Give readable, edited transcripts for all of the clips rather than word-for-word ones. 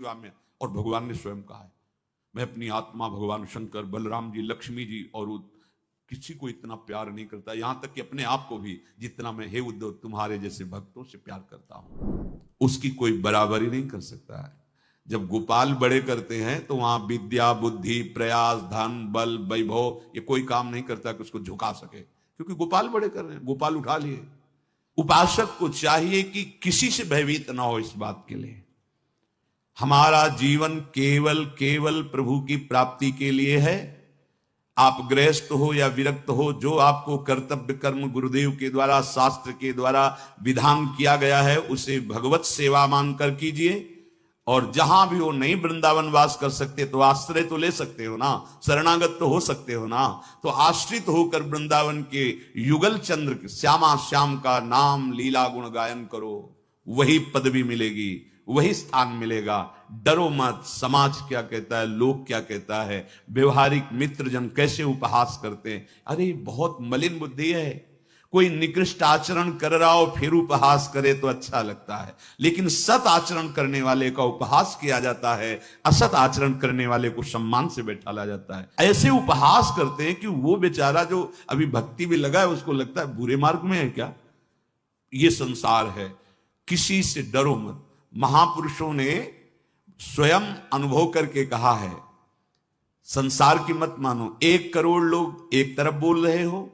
में। और भगवान ने स्वयं कहा है, मैं अपनी आत्मा भगवान शंकर, बलराम जी, लक्ष्मी जी और किसी को इतना प्यार नहीं करता, यहां तक कि अपने आप को भी जितना मैं हे उद्धव तुम्हारे जैसे भक्तों से प्यार करता हूं, उसकी कोई बराबरी नहीं कर सकता है। जब गोपाल बड़े करते हैं तो वहां विद्या, बुद्धि, प्रयास, धन, बल, वैभव ये कोई काम नहीं करता कि उसको झुका सके, क्योंकि गोपाल बड़े कर रहे हैं, गोपाल उठा लिए। उपासक को चाहिए कि किसी से भयभीत ना हो। इस बात के लिए हमारा जीवन केवल केवल प्रभु की प्राप्ति के लिए है। आप गृहस्थ हो या विरक्त हो, जो आपको कर्तव्य कर्म गुरुदेव के द्वारा, शास्त्र के द्वारा विधान किया गया है उसे भगवत सेवा मानकर कीजिए। और जहां भी हो नहीं वृंदावन वास कर सकते तो आश्रय तो ले सकते हो ना, शरणागत तो हो सकते हो ना, तो आश्रित होकर वृंदावन के युगल चंद्र श्यामा श्याम का नाम लीला गुण गायन करो, वही पदवी मिलेगी, वही स्थान मिलेगा। डरो मत, समाज क्या कहता है, लोग क्या कहता है, व्यवहारिक मित्रजन कैसे उपहास करते हैं, अरे बहुत मलिन बुद्धि है। कोई निकृष्ट आचरण कर रहा हो फिर उपहास करे तो अच्छा लगता है, लेकिन सत आचरण करने वाले का उपहास किया जाता है, असत आचरण करने वाले को सम्मान से बैठाला जाता है। ऐसे उपहास करते हैं कि वो बेचारा जो अभी भक्ति में लगा है उसको लगता है बुरे मार्ग में है क्या। ये संसार है, किसी से डरो मत। महापुरुषों ने स्वयं अनुभव करके कहा है, संसार की मत मानो। 1 करोड़ लोग एक तरफ बोल रहे हो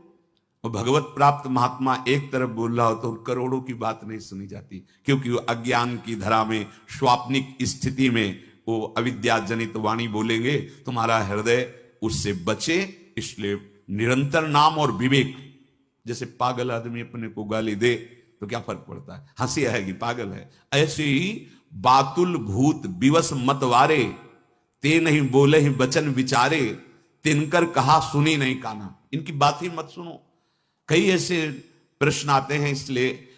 और भगवत प्राप्त महात्मा एक तरफ बोल रहा हो तो करोड़ों की बात नहीं सुनी जाती, क्योंकि वो अज्ञान की धरा में, स्वाप्निक स्थिति में वो अविद्या जनित वाणी बोलेंगे, तुम्हारा हृदय उससे बचे। इसलिए निरंतर नाम और विवेक। जैसे पागल आदमी अपने को गाली दे तो क्या फर्क पड़ता है, हंसी आएगी, पागल है। ऐसे ही बातुल भूत विवश मतवारे, ते नहीं बोले ही वचन विचारे, तिनकर कहा सुनी नहीं काना। इनकी बात ही मत सुनो। कई ऐसे प्रश्न आते हैं, इसलिए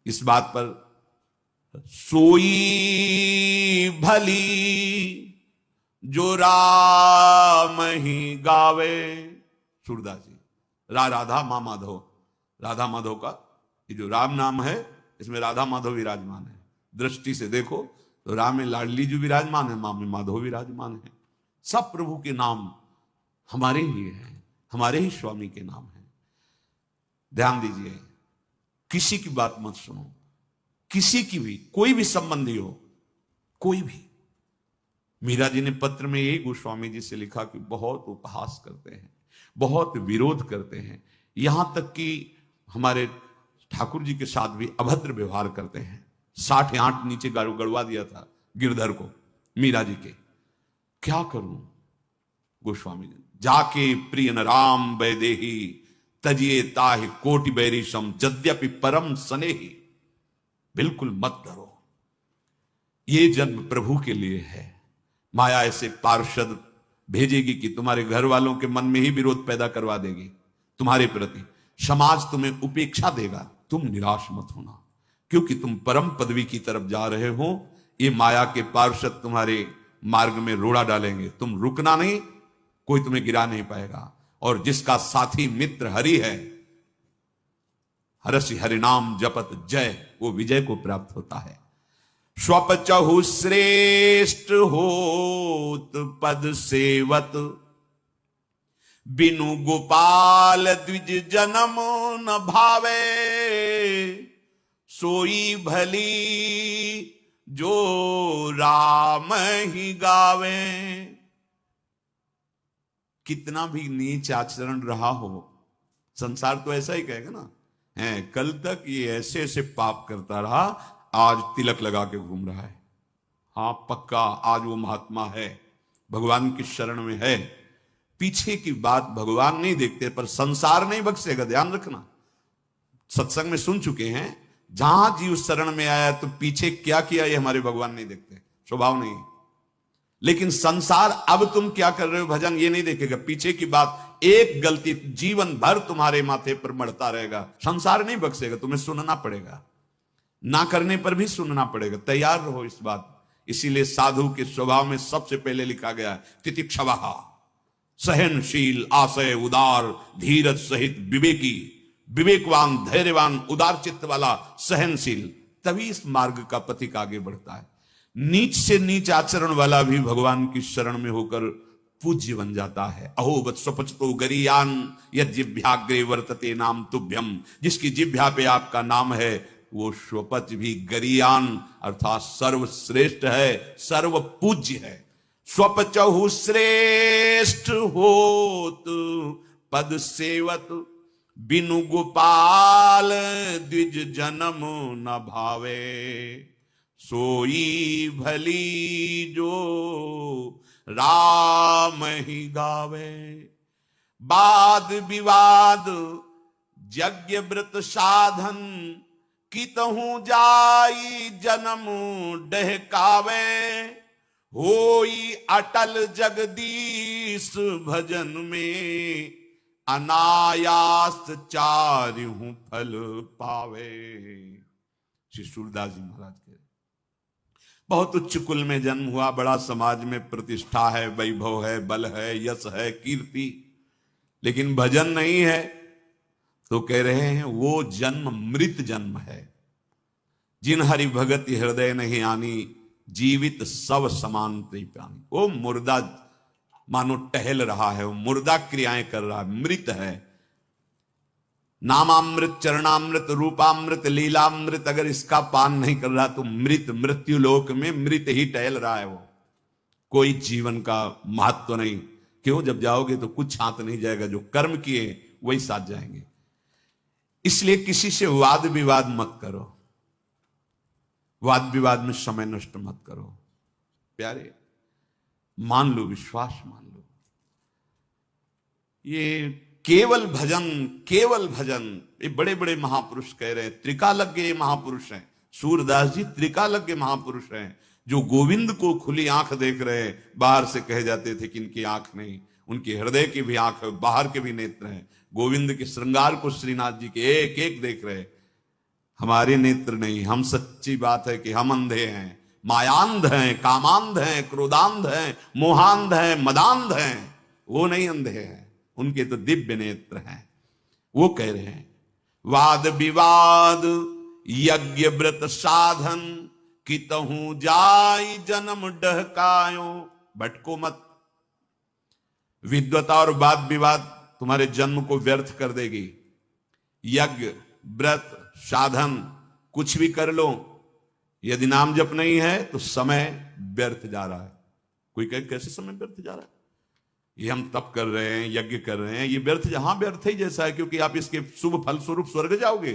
इस बात पर सोई भली जो राम ही गावे। सूरदास जी, राधा मा माधव, राधा माधव का ये जो राम नाम है इसमें राधा माधव विराजमान है। दृष्टि से देखो तो राम में लाडली जी विराजमान है, मां में माधव विराजमान है। सब प्रभु के नाम हमारे ही हैं, हमारे ही स्वामी के नाम है। ध्यान दीजिए, किसी की बात मत सुनो, किसी की भी, कोई भी संबंधी हो, कोई भी। मीरा जी ने पत्र में यही गोस्वामी जी से लिखा कि बहुत उपहास करते हैं, बहुत विरोध करते हैं, यहां तक कि हमारे ठाकुर जी के साथ भी अभद्र व्यवहार करते हैं। 60 आंट नीचे गड़वा दिया था गिरधर को मीरा जी के। क्या करूं गोस्वामी जी, जाके प्रियन राम वैदेही तजिए ताहि कोटि बैरिशम यद्यपि परम स्नेही। बिल्कुल मत डरो, ये जन्म प्रभु के लिए है। माया ऐसे पार्षद भेजेगी कि तुम्हारे घर वालों के मन में ही विरोध पैदा करवा देगी तुम्हारे प्रति। समाज तुम्हें उपेक्षा देगा, तुम निराश मत होना, क्योंकि तुम परम पदवी की तरफ जा रहे हो। ये माया के पार्षद तुम्हारे मार्ग में रोड़ा डालेंगे, तुम रुकना नहीं, कोई तुम्हें गिरा नहीं पाएगा। और जिसका साथी मित्र हरि है, हरसि हरिनाम जपत जय, वो विजय को प्राप्त होता है। स्वपचहु श्रेष्ठ होत पद सेवत, बिनु गोपाल द्विज जन्म न भावे। सोई भली जो राम ही गावे। कितना भी नीच आचरण रहा हो, संसार तो ऐसा ही कहेगा ना, है कल तक ये ऐसे ऐसे पाप करता रहा, आज तिलक लगा के घूम रहा है। हाँ पक्का, आज वो महात्मा है, भगवान की शरण में है। पीछे की बात भगवान नहीं देखते, पर संसार नहीं बख्शेगा, ध्यान रखना। सत्संग में सुन चुके हैं, जहां जीव शरण में आया तो पीछे क्या किया ये हमारे भगवान नहीं देखते, स्वभाव नहीं। लेकिन संसार अब तुम क्या कर रहे हो भजन ये नहीं देखेगा, पीछे की बात एक गलती जीवन भर तुम्हारे माथे पर मढ़ता रहेगा। संसार नहीं बख्शेगा, तुम्हें सुनना पड़ेगा, ना करने पर भी सुनना पड़ेगा, तैयार रहो इस बात। इसीलिए साधु के स्वभाव में सबसे पहले लिखा गया है तितिक्षवः, सहनशील, आशय उदार, धीरज सहित विवेकी, विवेकवान, धैर्यवान, उदार चित्त वाला, सहनशील, तभी इस मार्ग का पथिक आगे बढ़ता है। नीच से नीच आचरण वाला भी भगवान की शरण में होकर पूज्य बन जाता है। अहो वत्सपचतो गरीयान यद जिह्वाग्रे वर्तते नाम तुभ्यम, जिसकी जिह्वा पे आपका नाम है वो स्वपच भी गरीयान अर्थात सर्वश्रेष्ठ है, सर्व पूज्य है। स्वपचहु श्रेष्ठ होत पद सेवत, बिनु गोपाल द्विज जन्म न भावे। सोई भली जो राम ही गावे। वाद विवाद यज्ञ व्रत साधन, कितहु जाई जन्म डहकावे। होई अटल जगदीश भजन में, अनायास चारिहु फल पावे। श्री सूरदास जी महाराज के बहुत उच्च कुल में जन्म हुआ, बड़ा समाज में प्रतिष्ठा है, वैभव है, बल है, यश है, कीर्ति, लेकिन भजन नहीं है। तो कह रहे हैं वो जन्म मृत जन्म है। जिन हरि भगत हृदय नहीं आनी, जीवित सब समान पानी। वो मुर्दा मानो टहल रहा है, वो मुर्दा क्रियाएं कर रहा है, मृत है। नामामृत, चरणामृत, रूपामृत, लीलामृत अगर इसका पान नहीं कर रहा तो मृत, मृत्यु लोक में मृत ही टहल रहा है वो। कोई जीवन का महत्व नहीं। क्यों? जब जाओगे तो कुछ हाथ नहीं जाएगा, जो कर्म किए वही साथ जाएंगे। इसलिए किसी से वाद विवाद मत करो, वाद विवाद में समय नष्ट मत करो। प्यारे, मान लो, विश्वास मान लो, ये केवल भजन, केवल भजन। ये बड़े बड़े महापुरुष कह रहे हैं, त्रिकालज्ञ महापुरुष हैं। सूरदास जी त्रिकालज्ञ महापुरुष हैं, जो गोविंद को खुली आंख देख रहे हैं। बाहर से कहे जाते थे कि इनकी आंख नहीं, उनके हृदय की भी आंख है, बाहर के भी नेत्र हैं। गोविंद के श्रृंगार को श्रीनाथ जी के एक एक देख रहे। हमारे नेत्र नहीं, हम सच्ची बात है कि हम अंधे हैं, मायांध हैं, कामांध हैं, क्रोधांध हैं, मोहांध हैं, मदांध हैं। वो नहीं अंधे हैं, उनके तो दिव्य नेत्र हैं। वो कह रहे हैं वाद विवाद यज्ञ व्रत साधन, कितहु जाई जन्म डहकायो। भटको मत। विद्वता और वाद विवाद तुम्हारे जन्म को व्यर्थ कर देगी। यज्ञ व्रत साधन कुछ भी कर लो, यदि नाम जप नहीं है तो समय व्यर्थ जा रहा है। कोई कहे कैसे समय व्यर्थ जा रहा है? ये हम तप कर रहे हैं, यज्ञ कर रहे हैं, ये व्यर्थ, जहां व्यर्थ ही जैसा है, क्योंकि आप इसके शुभ फल स्वरूप स्वर्ग जाओगे,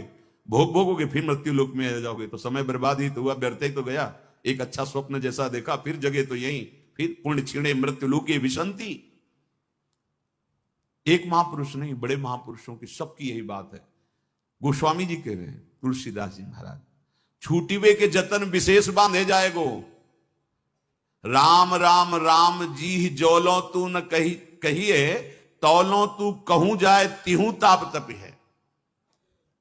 भोग भोगोगे, फिर मृत्यु लोक में जाओगे, तो समय बर्बाद ही तो हुआ, व्यर्थ ही तो गया। एक अच्छा स्वप्न जैसा देखा, फिर जगह तो यही, फिर पुण्य छीणे मृत्यु लोके विशंति। एक महापुरुष नहीं, बड़े महापुरुषों की सबकी यही बात है। गोस्वामी जी कह रहे हैं, तुलसीदास जी महाराज, छूटिवे के जतन विशेष बांधे जाएगो। राम राम राम जी जोलो तू न कहिए, तौलो तू कहूं जाए तिहू ताप तपि है।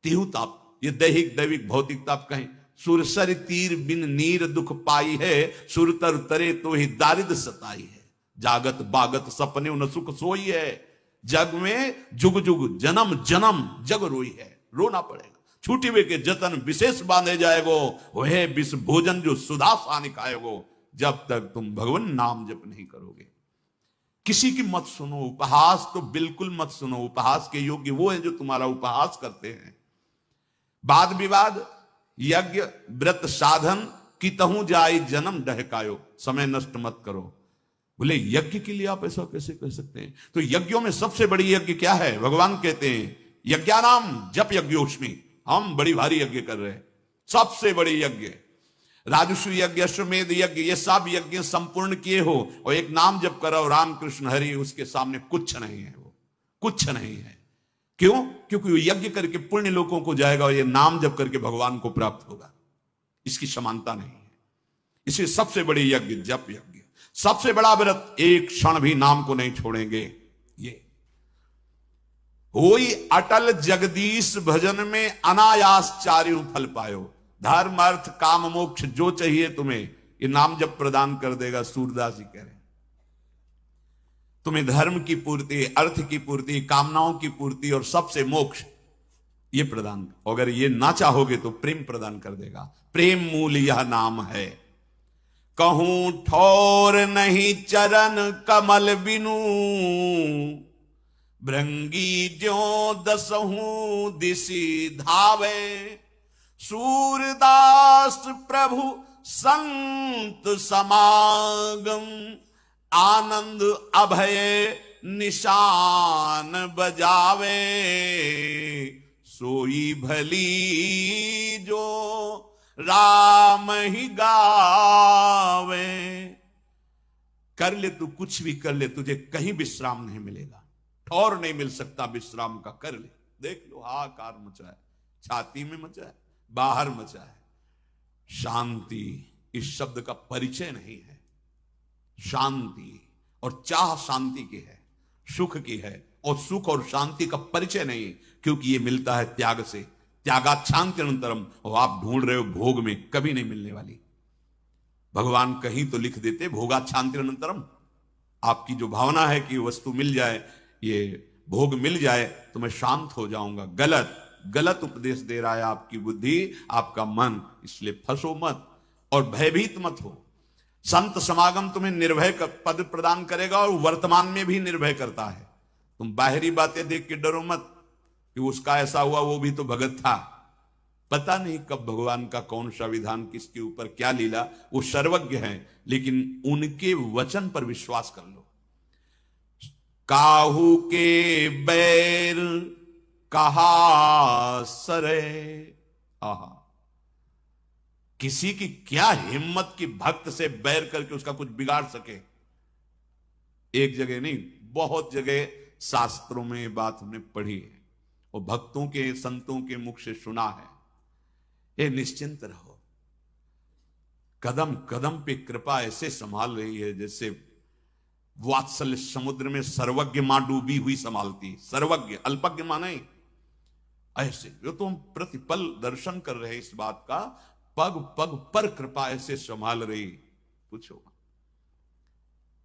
तिहू ताप, ये दैहिक दैविक भौतिक ताप कहें। सुरसर तीर बिन नीर दुख पाई है, सुरतर तरे तो ही दारिद्र सताई है। जागत बागत सपने न सुख सोई है, जग में जुग जुग जन्म जन्म जग रोई है। रोना पड़ेगा। छूटी हुए के जतन विशेष बांधे जाएगो, वह विष भोजन जो सुधा सानि खाएगो, जब तक तुम भगवान नाम जप नहीं करोगे। किसी की मत सुनो, उपहास तो बिल्कुल मत सुनो। उपहास के योग्य वो है जो तुम्हारा उपहास करते हैं। वाद विवाद यज्ञ व्रत साधन, कितहु जाई जन्म डहकायो। समय नष्ट मत करो। बोले यज्ञ के लिए आप ऐसा कैसे कह सकते हैं? तो यज्ञों में सबसे बड़ी यज्ञ क्या है? भगवान कहते हैं यज्ञानाम जप यज्ञोष्मी। हम बड़ी भारी यज्ञ कर रहे हैं, सबसे बड़ी यज्ञ। राजस्व यज्ञ, अश्वमेध यज्ञ, ये सब यज्ञ संपूर्ण किए हो और एक नाम जप करो रामकृष्ण हरि, उसके सामने कुछ नहीं है। वो कुछ नहीं है। क्यों? क्योंकि वो यज्ञ करके पुण्य लोगों को जाएगा और ये नाम जप करके भगवान को प्राप्त होगा। इसकी समानता नहीं है। इसलिए सबसे बड़ी यज्ञ जप यज्ञ, सबसे बड़ा व्रत, एक क्षण भी नाम को नहीं छोड़ेंगे। ये होई अटल जगदीश भजन में, अनायास चारियों फल पायो। धर्म अर्थ काम मोक्ष जो चाहिए तुम्हें, ये नाम जब प्रदान कर देगा। सूरदास जी कह रहे हैं तुम्हें धर्म की पूर्ति, अर्थ की पूर्ति, कामनाओं की पूर्ति और सबसे मोक्ष ये प्रदान। अगर ये ना चाहोगे तो प्रेम प्रदान कर देगा। प्रेम मूल यह नाम है, कहूं ठौर नहीं चरण कमल बिनु, भृंगी ज्यों दसहूं दिशि धावे, सूरदास प्रभु संत समागम, आनंद अभय निशान बजावे, सोई भली जो राम ही गावे। कर ले तू कुछ भी कर ले, तुझे कहीं विश्राम नहीं मिलेगा, ठौर नहीं मिल सकता विश्राम का। कर ले, देख लो हाहाकार मचा है, छाती में मचा है, बाहर मचा है। शांति इस शब्द का परिचय नहीं है। शांति और चाह शांति की है, सुख की है, और सुख और शांति का परिचय नहीं, क्योंकि ये मिलता है त्याग से। त्यागात शांति अनंतरम, और आप ढूंढ रहे हो भोग में, कभी नहीं मिलने वाली। भगवान कहीं तो लिख देते भोगात शांति अनंतरम। आपकी जो भावना है कि वस्तु मिल जाए, ये भोग मिल जाए तो मैं शांत हो जाऊंगा, गलत गलत उपदेश दे रहा है आपकी बुद्धि, आपका मन। इसलिए फंसो मत और भयभीत मत हो। संत समागम तुम्हें निर्भय पद प्रदान करेगा, और वर्तमान में भी निर्भय करता है। तुम बाहरी बातें देख के डरो मत कि उसका ऐसा हुआ, वो भी तो भगत था। पता नहीं कब भगवान का कौन सा विधान, किसके ऊपर क्या लीला, वो सर्वज्ञ है। लेकिन उनके वचन पर विश्वास कर लो। काहू के बैर कहा सरे, आहा, किसी की क्या हिम्मत की भक्त से बैर करके उसका कुछ बिगाड़ सके। एक जगह नहीं, बहुत जगह शास्त्रों में ये बात हमने पढ़ी है और भक्तों के संतों के मुख से सुना है। ये निश्चिंत रहो, कदम कदम पे कृपा ऐसे संभाल रही है जैसे वात्सल्य समुद्र में सर्वज्ञ मां डूबी हुई संभालती। सर्वज्ञ, अल्पज्ञ मां नहीं, ऐसे जो तुम प्रतिपल दर्शन कर रहे इस बात का, पग पग पर कृपा ऐसे संभाल रही। पूछो,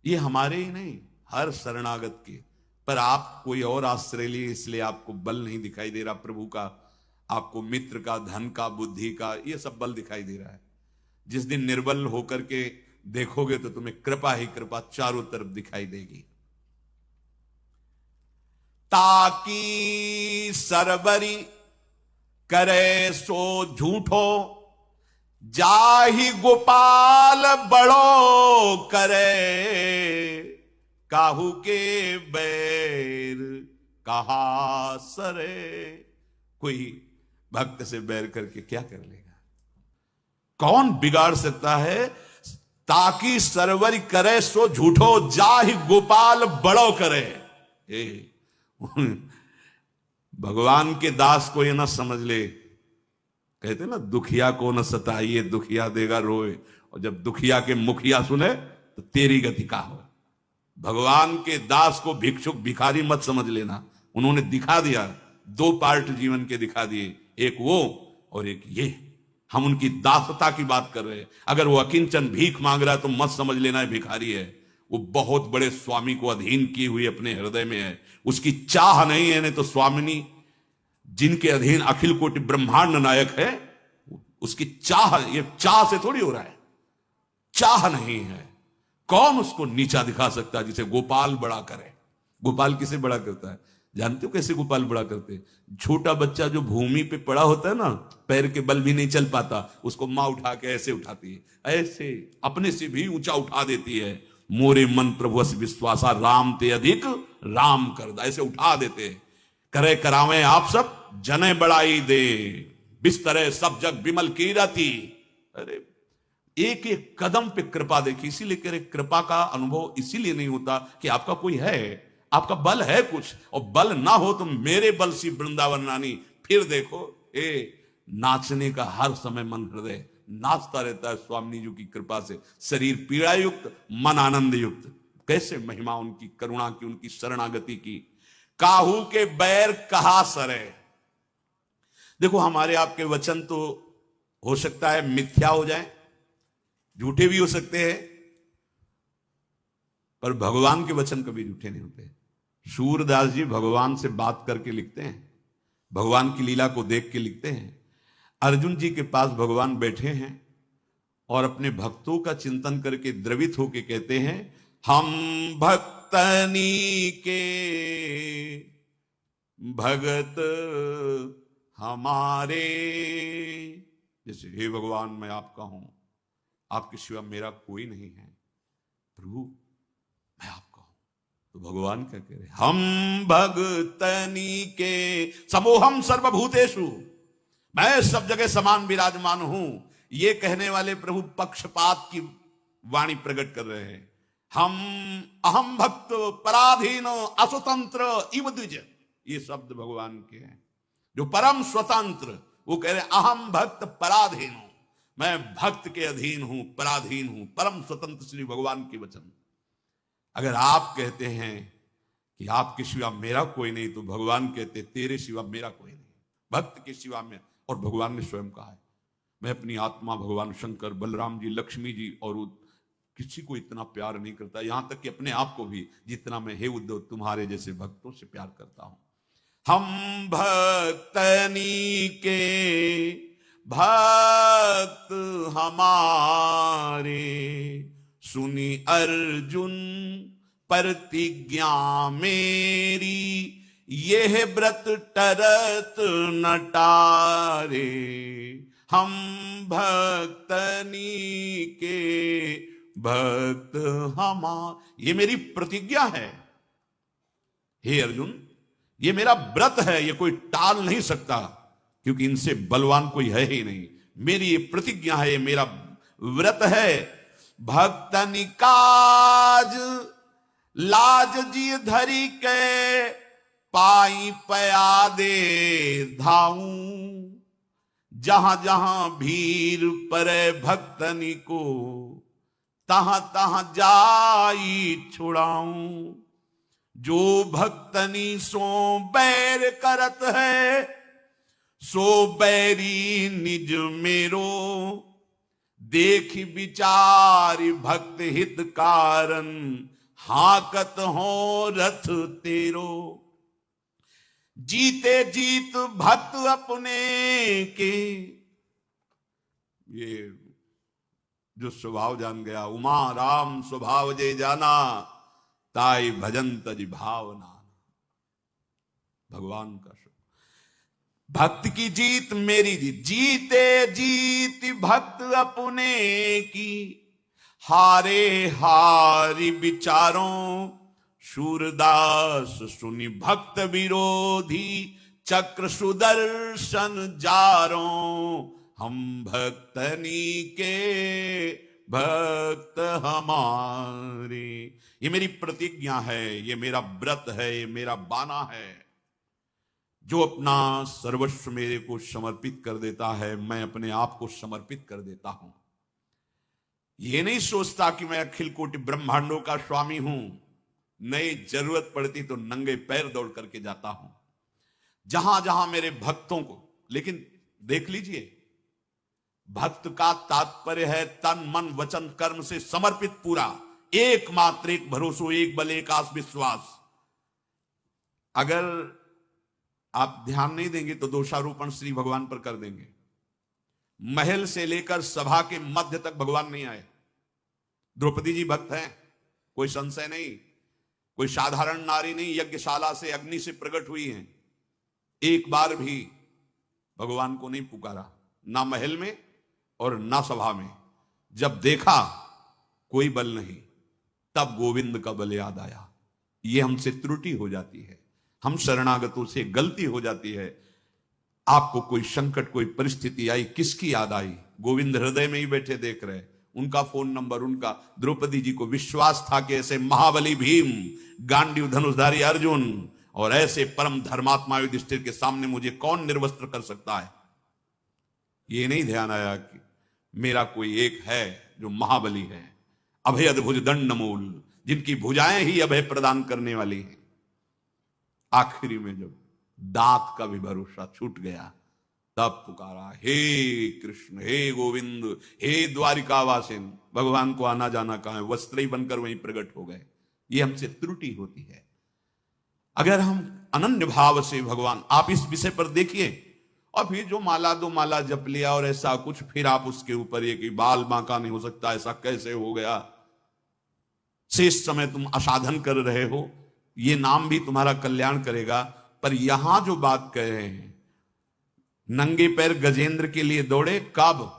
ये हमारे ही नहीं, हर शरणागत के। पर आप कोई और आश्रय लिए, इसलिए आपको बल नहीं दिखाई दे रहा प्रभु का, आपको मित्र का, धन का, बुद्धि का, ये सब बल दिखाई दे रहा है। जिस दिन निर्बल होकर के देखोगे तो तुम्हें कृपा ही कृपा चारों तरफ दिखाई देगी। ताकि सरबरी करे सो झूठो, जाहि गोपाल बड़ो करे, काहू के बैर कहा सरे। कोई भक्त से बैर करके क्या कर लेगा, कौन बिगाड़ सकता है। ताकि सरवरी करे सो झूठो, जाहि गोपाल बड़ो करे। भगवान के दास को ये ना समझ ले, कहते ना दुखिया को न सताइए, दुखिया देगा रोए, और जब दुखिया के मुखिया सुने तो तेरी गति का हो। भगवान के दास को भिक्षुक भिखारी मत समझ लेना। उन्होंने दिखा दिया, दो पार्ट जीवन के दिखा दिए, एक वो और एक ये। हम उनकी दासता की बात कर रहे हैं। अगर वो अकिंचन भीख मांग रहा है तो मत समझ लेना है भिखारी है। वो बहुत बड़े स्वामी को अधीन किए हुए अपने हृदय में है, उसकी चाह नहीं है। नहीं तो स्वामिनी जिनके अधीन अखिल कोटि ब्रह्मांड नायक है, उसकी चाह, ये चाह से थोड़ी हो रहा है, चाह नहीं है। कौन उसको नीचा दिखा सकता है जिसे गोपाल बड़ा करे। गोपाल किसे बड़ा करता है जानते हो कैसे गोपाल बड़ा करते? छोटा बच्चा जो भूमि पे पड़ा होता है ना, पैर के बल भी नहीं चल पाता, उसको माँ उठा के ऐसे उठाती है, ऐसे अपने से भी ऊंचा उठा देती है। मोरे मन प्रभु अस विश्वासा, राम ते अधिक राम कर दा, ऐसे उठा देते। करे करावे आप सब जने बड़ाई दे, बिस्तरे सब जग बिमल की रहती। अरे एक एक कदम पे कृपा देखी। इसीलिए कह रहे कृपा का अनुभव इसीलिए नहीं होता कि आपका कोई है, आपका बल है कुछ, और बल ना हो तो मेरे बल सी वृंदावन रानी। फिर देखो नाचने का हर समय मन हृदय नाचता रहता है स्वामी जी की कृपा से। शरीर पीड़ा युक्त, मन आनंद युक्त। कैसे महिमा उनकी करुणा की, उनकी शरणागति की। काहू के बैर कहा सरे। देखो हमारे आपके वचन तो हो सकता है मिथ्या हो जाए, झूठे भी हो सकते हैं, पर भगवान के वचन कभी झूठे नहीं होते। सूरदास जी भगवान से बात करके लिखते हैं, भगवान की लीला को देख के लिखते हैं। अर्जुन जी के पास भगवान बैठे हैं और अपने भक्तों का चिंतन करके द्रवित होके कहते हैं, हम भक्तनी के भगत हमारे। जैसे हे भगवान, मैं आपका हूं, आपके सिवा मेरा कोई नहीं है, प्रभु मैं आपका हूं। तो भगवान क्या कह रहे, हम भगतनी के समोहम सर्वभूतेषु, मैं सब जगह समान विराजमान हूं। ये कहने वाले प्रभु पक्षपात की वाणी प्रकट कर रहे हैं। हम अहम भक्त पराधीन अस्वतंत्र इव द्विज, ये शब्द भगवान के हैं। जो परम स्वतंत्र, वो कह रहे अहम भक्त पराधीन हूं, मैं भक्त के अधीन हूं, पराधीन हूं, परम स्वतंत्र श्री भगवान के वचन। अगर आप कहते हैं कि आपके सिवा मेरा कोई नहीं, तो भगवान कहते तेरे सिवा मेरा कोई नहीं, भक्त के सिवा में। और भगवान ने स्वयं कहा है, मैं अपनी आत्मा भगवान शंकर, बलराम जी, लक्ष्मी जी और किसी को इतना प्यार नहीं करता, यहां तक कि अपने आप को भी, जितना मैं हे उद्धव तुम्हारे जैसे भक्तों से प्यार करता हूं। हम भक्तनी के भक्त हमारे, सुनी अर्जुन प्रतिज्ञा मेरी, यह व्रत टरत न टारे। हम भक्तनी के भक्त ये मेरी प्रतिज्ञा है। हे अर्जुन, ये मेरा व्रत है, ये कोई टाल नहीं सकता, क्योंकि इनसे बलवान कोई है ही नहीं। मेरी ये प्रतिज्ञा है, ये मेरा व्रत है। भक्तनि काज लाज जी धरी के, पाई पया दे धाऊं। जहां जहां भीड़ परे भक्तनि को, तहां तहां जाई छुड़ाऊं। जो भक्तनि सो बैर करत है, सो बैरी निज मेरो। देख विचार भक्त हित कारण, हाकत हो रथ तेरो। जीते जीत भक्त अपने के, ये जो स्वभाव जान गया, उमा राम स्वभाव जे जाना, ताई भजन तज भावना। भगवान का भक्त की जीत मेरी जीत, जीते जीत भक्त अपने की। हारे हारी विचारों, शूरदास सुनि भक्त विरोधी। चक्र सुदर्शन जारों, हम भक्तनी के भक्त हमारे। ये मेरी प्रतिज्ञा है, ये मेरा व्रत है, ये मेरा बाना है। जो अपना सर्वस्व मेरे को समर्पित कर देता है, मैं अपने आप को समर्पित कर देता हूं। ये नहीं सोचता कि मैं अखिल कोटि ब्रह्मांडों का स्वामी हूं। नहीं, जरूरत पड़ती तो नंगे पैर दौड़ करके जाता हूं जहां जहां मेरे भक्तों को। लेकिन देख लीजिए, भक्त का तात्पर्य है तन मन वचन कर्म से समर्पित पूरा। एकमात्र एक भरोसो, एक बल, एक आस विश्वास। अगर आप ध्यान नहीं देंगे तो दोषारोपण श्री भगवान पर कर देंगे। महल से लेकर सभा के मध्य तक भगवान नहीं आए। द्रौपदी जी भक्त हैं, कोई संशय नहीं। कोई साधारण नारी नहीं, यज्ञशाला से अग्नि से प्रकट हुई हैं। एक बार भी भगवान को नहीं पुकारा, ना महल में और ना सभा में। जब देखा कोई बल नहीं, तब गोविंद का बल याद आया। ये हमसे त्रुटि हो जाती है, हम शरणागतों से गलती हो जाती है। आपको कोई संकट, कोई परिस्थिति आई, किसकी याद आई? गोविंद हृदय में ही बैठे देख रहे, उनका फोन नंबर, उनका। द्रौपदी जी को विश्वास था कि ऐसे महाबली भीम, गांडीव धनुषधारी अर्जुन और ऐसे परम धर्मात्मा युधिष्ठिर के सामने मुझे कौन निर्वस्त्र कर सकता है। ये नहीं ध्यान आया कि मेरा कोई एक है जो महाबली है, अभय अद्भुज दंड मूल, जिनकी भुजाएं ही अभय प्रदान करने वाली हैं। आखिरी में जब दांत का भी भरोसा छूट गया, तब पुकारा, हे कृष्ण, हे गोविंद, हे द्वारिकावासिन। भगवान को आना जाना कहां है, वस्त्र ही बनकर वहीं प्रकट हो गए। ये हमसे त्रुटि होती है। अगर हम अनन्य भाव से भगवान, आप इस विषय पर देखिए और फिर जो माला दो माला जप लिया और ऐसा कुछ, फिर आप उसके ऊपर ये कि बाल बांका नहीं हो सकता, ऐसा कैसे हो गया, शेष समय तुम असाधन कर रहे हो, ये नाम भी तुम्हारा कल्याण करेगा। पर यहां जो बात कह रहे हैं, नंगे पैर गजेंद्र के लिए दौड़े कब,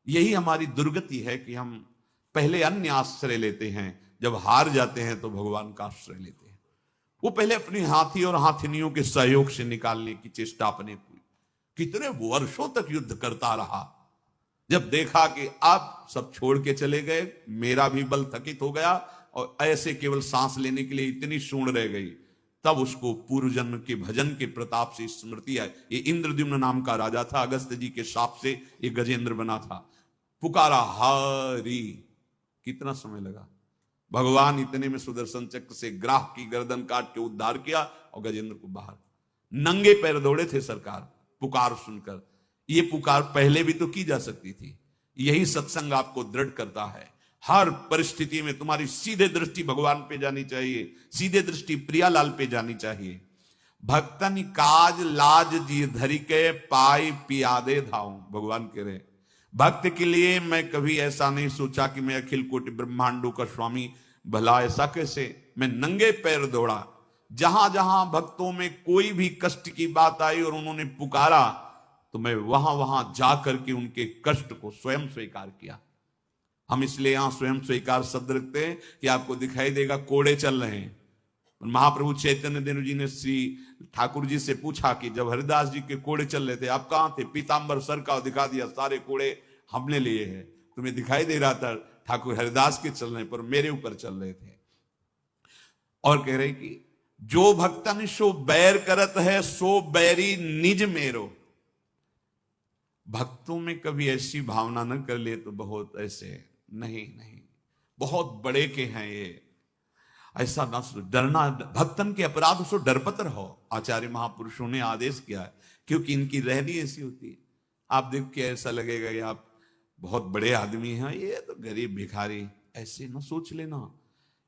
यही हमारी दुर्गति है कि हम पहले अन्य आश्रय लेते हैं, जब हार जाते हैं तो भगवान का आश्रय लेते हैं। वो पहले अपनी हाथी और हाथिनियों के सहयोग से निकालने की चेष्टा अपने की, कितने वर्षों तक युद्ध करता रहा। जब देखा कि आप सब छोड़ के चले गए, मेरा भी बल थकित हो गया और ऐसे केवल सांस लेने के लिए इतनी सूंड रह गई, तब उसको पूर्व जन्म के भजन के प्रताप से स्मृति है। ये इंद्रद्युम्न नाम का राजा था, अगस्त जी के शाप से ये गजेंद्र बना था। पुकारा हरि, कितना समय लगा, भगवान इतने में सुदर्शन चक्र से ग्राह की गर्दन काट के उद्धार किया और गजेंद्र को बाहर। नंगे पैर दौड़े थे सरकार पुकार सुनकर। ये पुकार पहले भी तो की जा सकती थी। यही सत्संग आपको दृढ़ करता है। हर परिस्थिति में तुम्हारी सीधे दृष्टि भगवान पे जानी चाहिए, सीधे दृष्टि प्रियालाल पे जानी चाहिए। भक्तन काज लाज जी धरी के पाई पियादे धाऊं, भगवान कह रहे भक्त के लिए मैं कभी ऐसा नहीं सोचा कि मैं अखिल कोटि ब्रह्मांडों का स्वामी, भला ऐसा कैसे। मैं नंगे पैर दौड़ा, जहां जहां भक्तों में कोई भी कष्ट की बात आई और उन्होंने पुकारा, तो मैं वहां वहां जाकर के उनके कष्ट को स्वयं स्वीकार किया। हम इसलिए यहां स्वयं स्वीकार शब्द रखते हैं कि आपको दिखाई देगा कोड़े चल रहे हैं। महाप्रभु चैतन्य देव जी ने श्री ठाकुर जी से पूछा कि जब हरिदास जी के कोड़े चल रहे थे, आप कहां थे। पीतांबर सर का दिखा दिया, सारे कोड़े हमने लिए हैं, तुम्हें दिखाई दे रहा था ठाकुर हरिदास के चलने पर, मेरे ऊपर चल रहे थे। और कह रहे कि जो भक्तन सो बैर करत है, सो बैरी निज मेरो। भक्तों में कभी ऐसी भावना न कर ले तो बहुत ऐसे नहीं, बहुत बड़े के हैं ये, ऐसा ना डरना। भक्तन के अपराध सो डरपत रहो, आचार्य महापुरुषों ने आदेश किया है, क्योंकि इनकी रहनी ऐसी होती है। आप देख के ऐसा लगेगा कि आप बहुत बड़े आदमी हैं, ये तो गरीब भिखारी, ऐसे ना सोच लेना।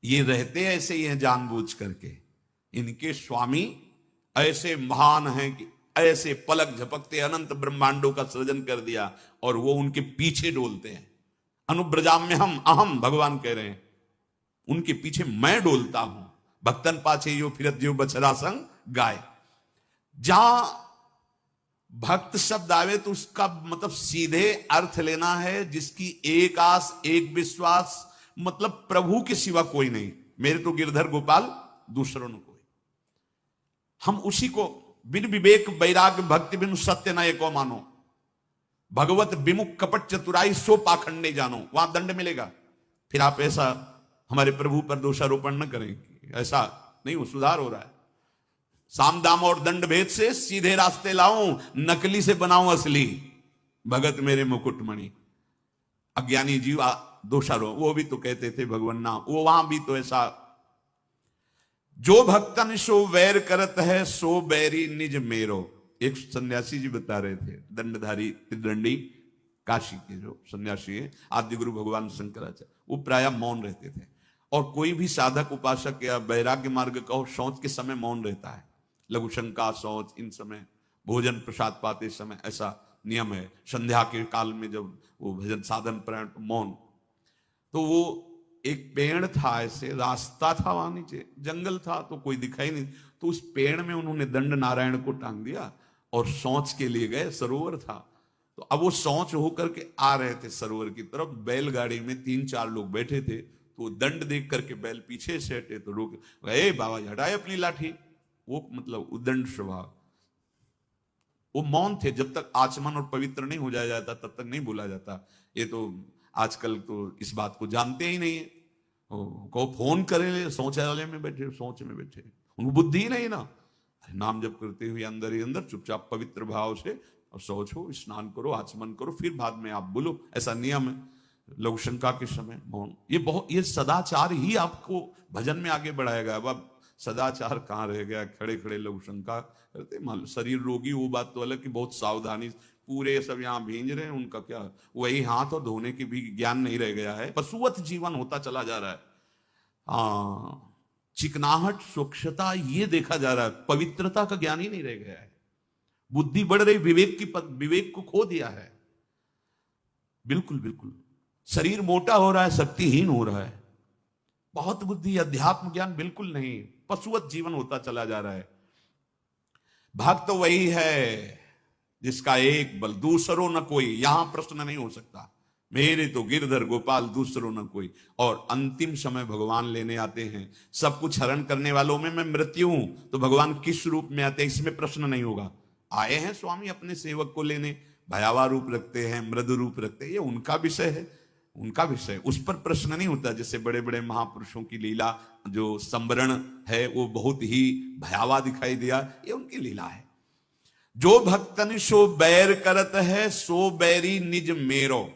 ये रहते ऐसे ही हैं जानबूझ करके। इनके स्वामी ऐसे महान हैं कि ऐसे पलक झपकते अनंत ब्रह्मांडों का सृजन कर दिया और वो उनके पीछे डोलते हैं। अनुब्रजाम में हम अहम, भगवान कह रहे हैं उनके पीछे मैं डोलता हूं। भक्तन पाछे यो फिरत जो बछड़ा संग गाय। जहां भक्त शब्द आवे तो उसका मतलब सीधे अर्थ लेना है, जिसकी एक आस एक विश्वास, मतलब प्रभु के सिवा कोई नहीं। मेरे तो गिरधर गोपाल, दूसरों ने कोई। हम उसी को बिन विवेक वैराग्य भक्ति बिन सत्य न एको मानो, भगवत विमुख कपट चतुराई सो पाखंडे जानो। वहां दंड मिलेगा। फिर आप ऐसा हमारे प्रभु पर दोषारोपण न करें, ऐसा नहीं, वो सुधार हो रहा है। साम दाम और दंड भेद से सीधे रास्ते लाऊं, नकली से बनाऊं असली। भगत मेरे मुकुटमणि। अज्ञानी जीव दोषारोप, वो भी तो कहते थे भगवान नाम, वो वहां भी तो ऐसा। जो भक्तन सो वैर करत है, सो बैरी निज मेरो। एक सन्यासी जी बता रहे थे, दंडधारी त्रिदंडी काशी के जो सन्यासी है, आदि गुरु भगवान शंकराचार्य, वो प्रायः मौन रहते थे। और कोई भी साधक उपासक या वैराग्य मार्ग का हो, शौच के समय मौन रहता है। लघु शंका, शौच, इन समय भोजन प्रसाद पाते समय ऐसा नियम है। संध्या के काल में जब वो भजन साधन प्राण मौन। तो वो एक पेड़ था, ऐसे रास्ता था, वहां नीचे जंगल था, तो कोई दिखाई नहीं, तो उस पेड़ में उन्होंने दंड नारायण को टांग दिया और शौच के लिए गए। सरोवर था, तो अब वो शौच होकर के आ रहे थे सरोवर की तरफ। बैलगाड़ी में 3-4 लोग बैठे थे, तो दंड देख करके बैल पीछे से हटे तो रोक गए, बाबा जी हटाए अपनी लाठी। वो मतलब उदंड स्वभाव। वो मौन थे, जब तक आचमन और पवित्र नहीं हो जाता तब तक नहीं बोला जाता। ये तो आजकल तो इस बात को जानते ही नहीं है। को फोन करे, शौचालय में बैठे, शौच में बैठे, उनको बुद्धि ही नहीं ना। नाम जप करते हुए अंदर ही अंदर चुपचाप पवित्र भाव से और शौच हो, स्नान करो, आचमन करो, फिर बाद में आप बोलो, ऐसा नियम है। लघु शंका के समय मौन, ये सदाचार ही आपको भजन में आगे बढ़ाएगा। अब सदाचार कहाँ रह गया, खड़े खड़े लघु शंका करते। मान लो शरीर रोगी, वो बात तो अलग कि बहुत सावधानी, पूरे सब यहाँ भींज रहे हैं, उनका क्या, वही हाथ और धोने की भी ज्ञान नहीं रह गया है। पशुवत जीवन होता चला जा रहा है। चिकनाहट, स्वच्छता, ये देखा जा रहा है, पवित्रता का ज्ञान ही नहीं रह गया है। बुद्धि बढ़ रही, विवेक को खो दिया है। बिल्कुल बिल्कुल, शरीर मोटा हो रहा है, शक्तिहीन हो रहा है। बहुत बुद्धि, अध्यात्म ज्ञान बिल्कुल नहीं, पशुवत जीवन होता चला जा रहा है। भक्त तो वही है जिसका एक बल, दूसरों न कोई। यहां प्रश्न नहीं हो सकता, मेरे तो गिरधर गोपाल दूसरों न कोई। और अंतिम समय भगवान लेने आते हैं, सब कुछ हरण करने वालों में मैं मृत्यु हूं, तो भगवान किस रूप में आते हैं इसमें प्रश्न नहीं होगा। आए हैं स्वामी अपने सेवक को लेने, भयावह रूप रखते हैं, मृदु रूप रखते हैं, ये उनका विषय है, उनका विषय, उस पर प्रश्न नहीं होता। जैसे बड़े बड़े महापुरुषों की लीला जो संवरण है वो बहुत ही भयावह दिखाई दिया, ये उनकी लीला है। जो भक्तन सो बैर करत है, सो बैरी निज मेरो।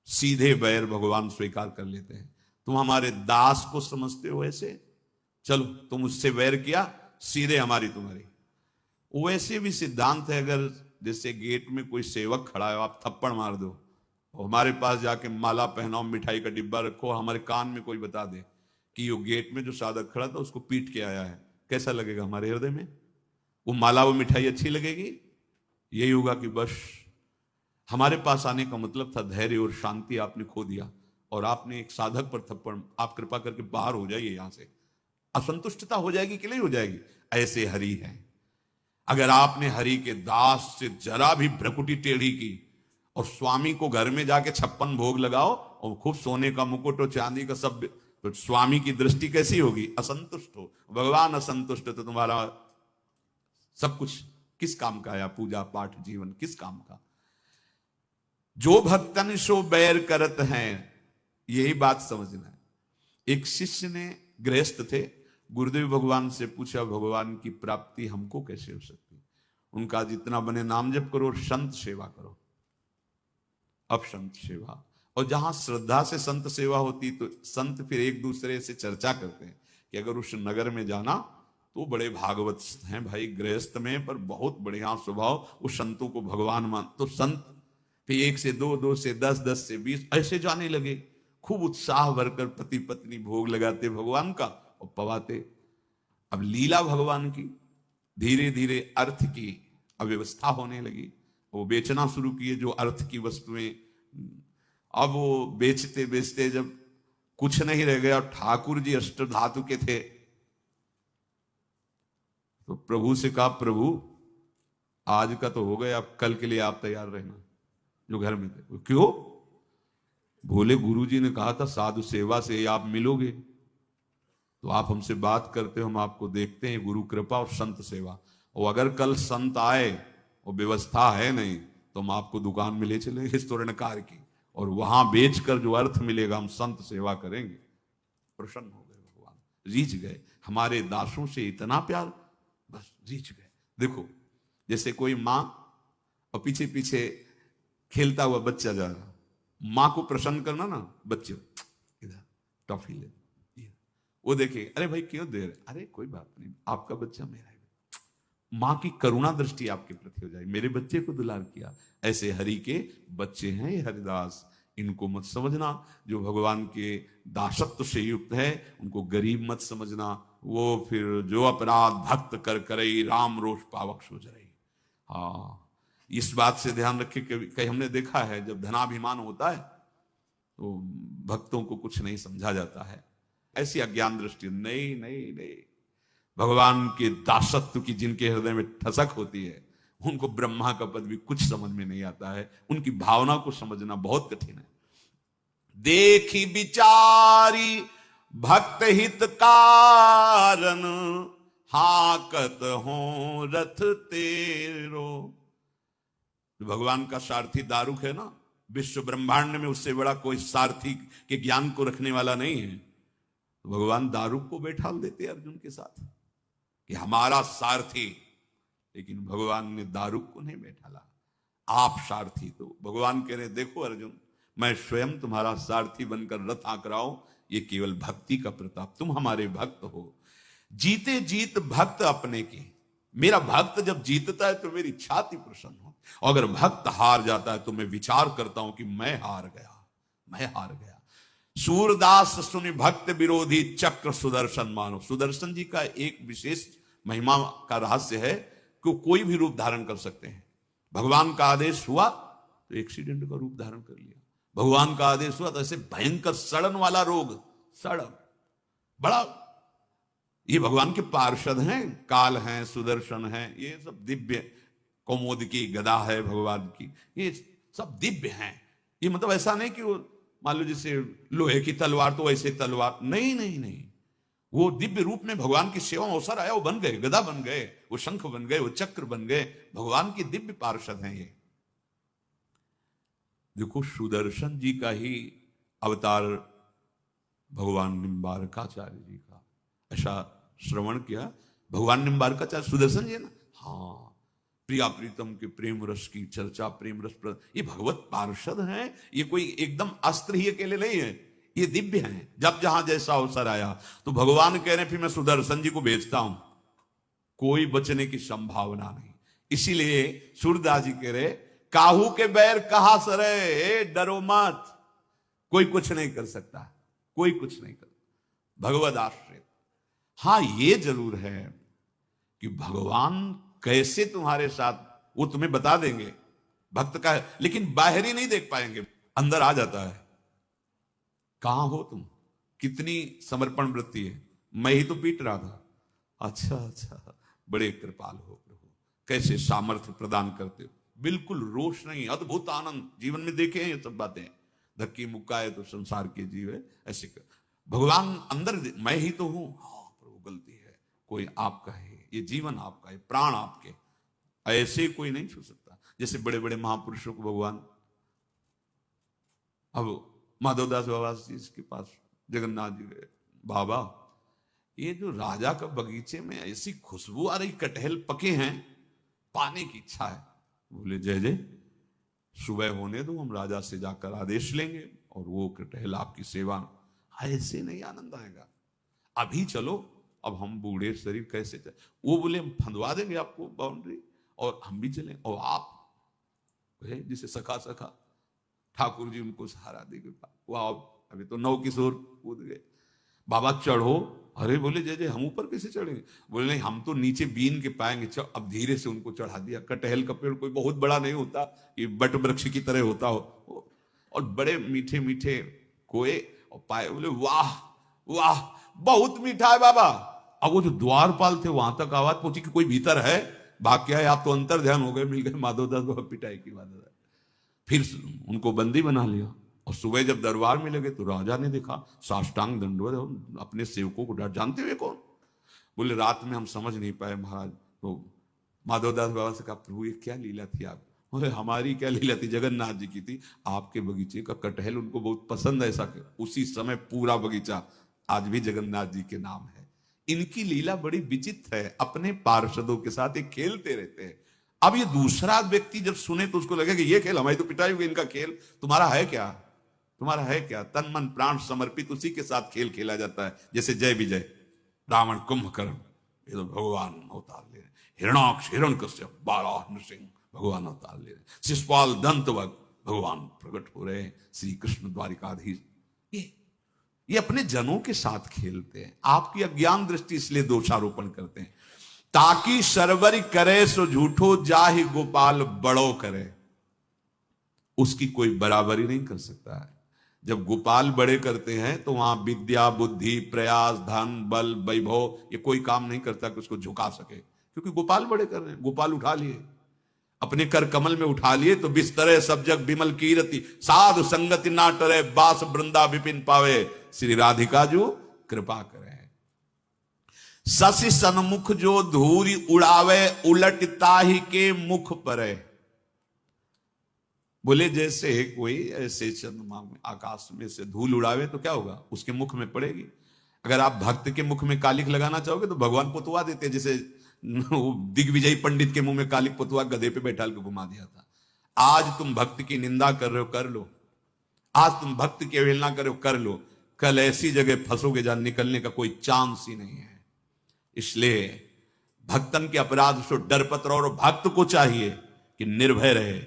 सीधे बैर भगवान स्वीकार कर लेते हैं। तुम हमारे दास को समझते हो ऐसे, चलो तुम उससे बैर किया, सीधे हमारी तुम्हारी। वैसे भी सिद्धांत है, अगर जैसे गेट में कोई सेवक खड़ा है, आप थप्पड़ मार दो और हमारे पास जाके माला पहनाओ, मिठाई का डिब्बा रखो, हमारे कान में कोई बता दे कि वो गेट में जो साधक खड़ा था उसको पीट के आया है, कैसा लगेगा हमारे हृदय में? वो माला वो मिठाई अच्छी लगेगी? यही होगा कि बस हमारे पास आने का मतलब था धैर्य और शांति आपने खो दिया, और आपने एक साधक पर थप्पड़, आप कृपा करके बाहर हो जाइए यहां से। असंतुष्टता हो जाएगी कि नहीं हो जाएगी? ऐसे हरि है। अगर आपने हरि के दास से जरा भी भ्रकुटी टेढ़ी की और स्वामी को घर में जाके 56 भोग लगाओ और खूब सोने का मुकुट और चांदी का सब, तो स्वामी की दृष्टि कैसी होगी? असंतुष्ट हो। भगवान असंतुष्ट तो तुम्हारा सब कुछ किस काम का है? पूजा पाठ जीवन किस काम का? जो भक्तन सो बैर करत हैं, यही बात समझना है। एक शिष्य ने, गृहस्थ थे, गुरुदेव भगवान से पूछा भगवान की प्राप्ति हमको कैसे हो सकती? उनका जितना बने नाम जप करो और संत सेवा करो। अब संत सेवा, और जहां श्रद्धा से संत सेवा होती तो संत फिर एक दूसरे से चर्चा करते हैं कि अगर उस नगर में जाना तो बड़े भागवत हैं भाई, गृहस्थ में पर बहुत बढ़िया स्वभाव, उस संतों को भगवान मान। तो संत फिर 1 से 2, 2 से 10, 10 से 20 ऐसे जाने लगे। खूब उत्साह भरकर पति पत्नी भोग लगाते भगवान का और पवाते। अब लीला भगवान की, धीरे धीरे अर्थ की अव्यवस्था होने लगी। वो बेचना शुरू किए जो अर्थ की वस्तुएं। अब वो बेचते बेचते जब कुछ नहीं रह गया, ठाकुर जी अष्ट धातु के थे, तो प्रभु से कहा प्रभु आज का तो हो गया, अब कल के लिए आप तैयार रहना। जो घर में थे, क्यों? भोले गुरुजी ने कहा था साधु सेवा से आप मिलोगे, तो आप हमसे बात करते हो, हम आपको देखते हैं, गुरु कृपा और संत सेवा। और अगर कल संत आए और व्यवस्था है नहीं तो हम आपको दुकान में ले चलेंगे स्वर्णकार की, और वहां बेचकर जो अर्थ मिलेगा हम संत सेवा करेंगे। प्रसन्न हो गए भगवान, रीझ गए। हमारे दासों से इतना प्यार, बस रीझ गए। देखो जैसे कोई माँ और पीछे पीछे खेलता हुआ बच्चा जा रहा, माँ को प्रसन्न करना ना, बच्चे इधर टॉफी ले, वो देखे, अरे भाई क्यों दे रहे? अरे कोई बात नहीं, आपका बच्चा मेरा है। माँ की करुणा दृष्टि आपके प्रति हो जाए, मेरे बच्चे को दुलार किया। ऐसे हरि के बच्चे हैं ये हरिदास, इनको मत समझना। जो भगवान के दासत्व से युक्त है उनको गरीब मत समझना। वो फिर जो अपराध भक्त कर करई, राम रोष पावक सोच रही। हाँ, इस बात से ध्यान रखे कि कहीं हमने देखा है जब धनाभिमान होता है तो भक्तों को कुछ नहीं समझा जाता है। ऐसी अज्ञान दृष्टि नहीं नहीं नहीं। भगवान के दासत्व की जिनके हृदय में ठसक होती है उनको ब्रह्मा का पद भी कुछ समझ में नहीं आता है। उनकी भावना को समझना बहुत कठिन है। देखी विचारी भक्त हित कारण, हाकत हो रथ तेरो। भगवान का सारथी दारुक है ना, विश्व ब्रह्मांड में उससे बड़ा कोई सारथी के ज्ञान को रखने वाला नहीं है। तो भगवान दारुक को बैठा देते अर्जुन के साथ कि हमारा सारथी, लेकिन भगवान ने दारुक को नहीं बैठाला, आप सारथी। तो भगवान कह रहे देखो अर्जुन, मैं स्वयं तुम्हारा सारथी बनकर रथ आंक रहा हूं, ये केवल भक्ति का प्रताप। तुम हमारे भक्त हो, जीते जीत भक्त अपने की। मेरा भक्त जब जीतता है तो मेरी छाती प्रसन्न हो, और अगर भक्त हार जाता है तो मैं विचार करता हूं कि मैं हार गया, मैं हार गया। सूरदास सुनि भक्त विरोधी चक्र सुदर्शन मानो। सुदर्शन जी का एक विशेष महिमा का रहस्य है, कि कोई भी रूप धारण कर सकते हैं। भगवान का आदेश हुआ तो एक्सीडेंट का रूप धारण कर लिया, भगवान का आदेश हुआ तो ऐसे भयंकर सड़न वाला रोग, सड़न बड़ा। ये भगवान के पार्षद हैं, काल हैं, सुदर्शन हैं, ये सब दिव्य, कौमुद की गदा है भगवान की, ये सब दिव्य हैं। ये मतलब ऐसा नहीं कि वो मान लो जैसे लोहे की तलवार तो वैसे तलवार, नहीं नहीं नहीं, वो दिव्य रूप में भगवान की सेवा में अवसर आया, वो बन गए, गदा बन गए, वो शंख बन गए, वो चक्र बन गए, भगवान के दिव्य पार्षद हैं ये। देखो सुदर्शन जी का ही अवतार भगवान निम्बारकाचार्य जी का, ऐसा श्रवण किया। भगवान निम्बारकाचार्य सुदर्शन जी ना, हाँ, प्रिया प्रीतम के प्रेम रस की चर्चा, प्रेम रस ये भगवत पार्षद हैं। ये कोई एकदम अस्त्र ही अकेले नहीं है, ये दिव्य हैं। जब जहां जैसा अवसर आया तो भगवान कह रहे फिर मैं सुदर्शन जी को भेजता हूं, कोई बचने की संभावना नहीं। इसीलिए सूरदास जी कह रहे काहू के बैर कहा सरे, डरो मत, कोई कुछ नहीं कर सकता, कोई कुछ नहीं कर, भगवद आश्रित। हां ये जरूर है कि भगवान कैसे तुम्हारे साथ, वो तुम्हें बता देंगे भक्त का है, लेकिन बाहरी नहीं देख पाएंगे, अंदर आ जाता है। कहां हो तुम, कितनी समर्पण वृत्ति है, मैं ही तो पीट रहा था, अच्छा अच्छा, बड़े कृपाल हो प्रभु, कैसे सामर्थ्य प्रदान करते हो, बिल्कुल रोष नहीं, अद्भुत आनंद। जीवन में देखे हैं ये सब बातें, धक्की मुक्का है तो संसार के जीव है, ऐसे कर भगवान अंदर, मैं ही तो हूं, हाँ प्रभु गलती है, कोई आपका है, ये जीवन आपका है, प्राण आपके, ऐसे कोई नहीं छू सकता। जैसे बड़े बड़े महापुरुषों को भगवान, अब माधवदास बाबा जी के पास जगन्नाथ जी गए, बाबा ये जो राजा का बगीचे में ऐसी खुशबू आ रही, कटहल पके हैं, पाने की इच्छा है। बोले जय जय, सुबह होने दो, हम राजा से जाकर आदेश लेंगे और वो कटहल आपकी सेवा। ऐसे नहीं आनंद आएगा, अभी चलो, अब हम बूढ़े शरीर कैसे चले। वो बोले हम फंदवा देंगे आपको बाउंड्री और हम भी चलें, और आप जिसे सखा सखा ठाकुर जी उनको सहारा देंगे, वाह अभी तो नौ किशोर कूद गए, बाबा चढ़ो। अरे बोले जय जय हम ऊपर कैसे चढ़ेंगे, बोले नहीं हम तो नीचे बीन के पाएंगे। अब धीरे से उनको चढ़ा दिया। कटहल का पेड़ कोई बहुत बड़ा नहीं होता, ये बट वृक्ष की तरह होता हो, और बड़े मीठे मीठे कोए और पाए। बोले वाह वाह बहुत मीठा है बाबा। अब वो जो द्वारपाल थे वहां तक आवाज पहुंची कि कोई भीतर है, भाग क्या है, आप तो अंतर ध्यान हो गए, मिल गए माधवदास बाबा पिटाई की बात। फिर उनको बंदी बना लिया, और सुबह जब दरबार में लगे तो राजा ने देखा, साष्टांग दंडवत, अपने सेवकों को डांट, जानते हुए कौन। बोले रात में हम समझ नहीं पाए महाराज। तो माधवदास बाबा से कहा प्रभु ये क्या लीला थी आप। बोले हमारी क्या लीला थी, जगन्नाथ जी की थी, आपके बगीचे का कटहल उनको बहुत पसंद है। ऐसा उसी समय पूरा बगीचा आज भी जगन्नाथ जी के नाम है। इनकी लीला बड़ी विचित्र है, अपने पार्षदों के साथ एक खेलते रहते हैं। अब ये दूसरा व्यक्ति जब सुने तो उसको लगे कि ये खेल हमारी तो पिटाई हुई, इनका खेल तुम्हारा है क्या, तुम्हारा है क्या। तन मन प्राण समर्पित उसी के साथ खेल खेला जाता है। जैसे जय विजय, रावण कुंभकर्ण, ये तो भगवान अवतार ले रहे, हिरणाक्ष हिरण्यकश्यप, बाला नृसिंह भगवान अवतार ले रहे, शिशुपाल दंतवत भगवान प्रकट हो रहे, श्री कृष्ण द्वारिकाधीश। ये अपने जनों के साथ खेलते हैं। आपकी अज्ञान दृष्टि इसलिए दोषारोपण करते हैं, ताकि सरवरी करे सो झूठो, जाहि गोपाल बड़ो करे। उसकी कोई बराबरी नहीं कर सकता है। जब गोपाल बड़े करते हैं तो वहां विद्या बुद्धि प्रयास धन बल वैभव ये कोई काम नहीं करता कि उसको झुका सके, क्योंकि गोपाल बड़े कर रहे हैं। गोपाल उठा लिए, अपने कर कमल में उठा लिए तो बिस्तरे सब जग विमल कीरति, साधु संगति ना टरे, बास वृंदा विपिन पावे, श्री राधिका जो कृपा करे। शशि सन्मुख जो धूरी उड़ावे, उलट ताहि के मुख परे। बोले जैसे कोई ऐसे चंद्रमा में आकाश में से धूल उड़ावे तो क्या होगा, उसके मुख में पड़ेगी। अगर आप भक्त के मुख में कालिक लगाना चाहोगे तो भगवान पुतवा देते हैं, जैसे दिग्विजयी पंडित के मुंह में कालिक पुतवा गधे पे बैठा के घुमा दिया था। आज तुम भक्त की निंदा कर रहे हो, कर लो। आज तुम भक्त की अवहेलना कर रहे हो, कर लो। कल ऐसी जगह फंसोगे जहां निकलने का कोई चांस ही नहीं है। इसलिए भक्तन के अपराध से डरपत रहो, और भक्त को चाहिए कि निर्भय रहे।